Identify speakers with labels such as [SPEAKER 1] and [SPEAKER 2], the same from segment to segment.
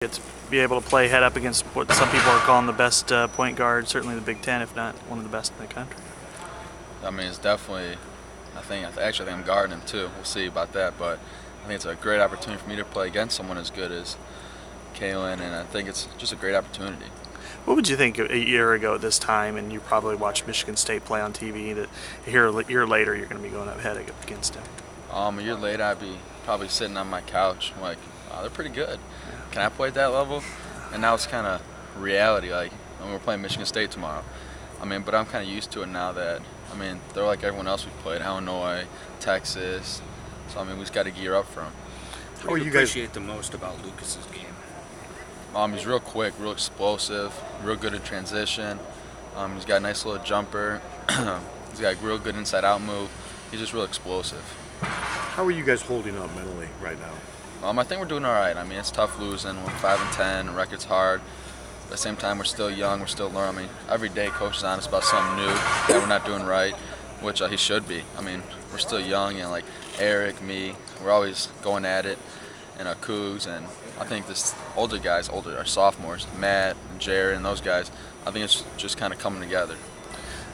[SPEAKER 1] Get to be able to play head up against what some people are calling the best point guard, certainly the Big Ten, if not one of the best in the country.
[SPEAKER 2] I mean, it's definitely, actually I think I'm guarding him too. We'll see about that, but I think it's a great opportunity for me to play against someone as good as Kalen, and I think it's just a great opportunity.
[SPEAKER 1] What would you think a year ago at this time, and you probably watched Michigan State play on TV, that a year later you're going to be going up head up against him?
[SPEAKER 2] A year later, I'd be probably sitting on my couch like, wow, they're pretty good. Can I play at that level? And now it's kind of reality. Like, we're playing Michigan State tomorrow. I mean, but I'm kind of used to it now that, I mean, they're like everyone else we played, Illinois, Texas. So, I mean, we just got to gear up for them.
[SPEAKER 3] What do you appreciate the most about Lucas's game?
[SPEAKER 2] He's real quick, real explosive, real good at transition. He's got a nice little jumper. He's got a real good inside-out move. He's just real explosive.
[SPEAKER 4] How are you guys holding up mentally right now?
[SPEAKER 2] I think we're doing all right. I mean, it's tough losing. We're 5-10. The record's hard. At the same time, we're still young. We're still learning. I mean, every day coach is on us about something new that we're not doing right, which he should be. I mean, we're still young, and like Eric, me, we're always going at it, and Cougs, and I think this our sophomores, Matt and Jared and those guys, I think it's just kind of coming together.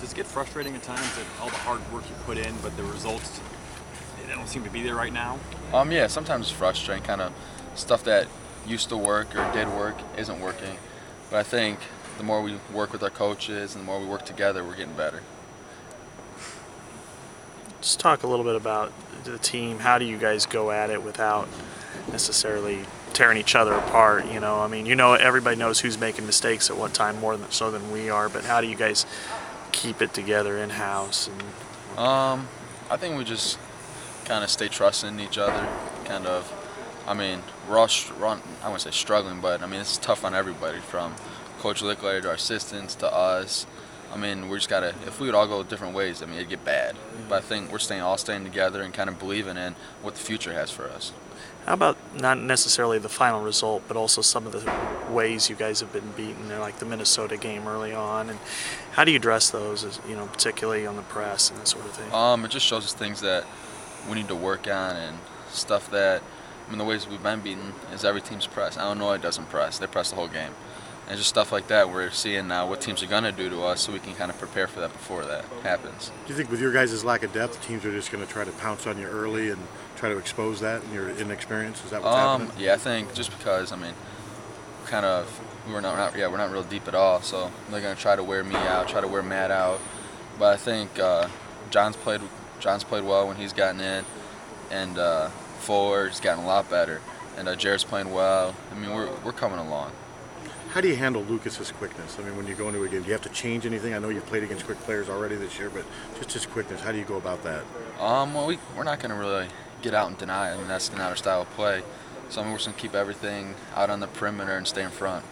[SPEAKER 5] Does it get frustrating at times that all the hard work you put in, but the results, they don't seem to be there right now?
[SPEAKER 2] Yeah, sometimes it's frustrating, kind of stuff that used to work or did work isn't working. But I think the more we work with our coaches and the more we work together, we're getting better.
[SPEAKER 1] Just talk a little bit about the team. How do you guys go at it without necessarily tearing each other apart? You know, I mean, everybody knows who's making mistakes at what time more so than we are. But how do you guys keep it together in house?
[SPEAKER 2] I think we just kind of stay trusting in each other. Kind of, I mean, we're all I wouldn't say struggling, but I mean it's tough on everybody from Coach Lickley to our assistants to us. I mean, we just gotta. If we would all go different ways, I mean, it'd get bad. But I think we're staying together and kind of believing in what the future has for us.
[SPEAKER 1] How about not necessarily the final result, but also some of the ways you guys have been beaten, like the Minnesota game early on, and how do you address those, particularly on the press and that sort of thing?
[SPEAKER 2] It just shows us things that we need to work on and stuff that, I mean, the ways we've been beaten is every team's press. Illinois doesn't press; they press the whole game. And just stuff like that, we're seeing now what teams are going to do to us so we can kind of prepare for that before that happens.
[SPEAKER 4] Do you think with your guys' lack of depth, teams are just going to try to pounce on you early and try to expose that in your inexperience? Is that what's happening?
[SPEAKER 2] Yeah, I think just because, I mean, we're not real deep at all, so they're going to try to wear me out, try to wear Matt out. But I think John's played well when he's gotten in, and Fuller's gotten a lot better, and Jared's playing well. I mean, we're coming along.
[SPEAKER 4] How do you handle Lucas's quickness? I mean, when you go into a game, do you have to change anything? I know you've played against quick players already this year, but just his quickness, how do you go about that?
[SPEAKER 2] Well, we're not going to really get out and deny it. I mean, that's not our style of play. So I mean, we're just going to keep everything out on the perimeter and stay in front.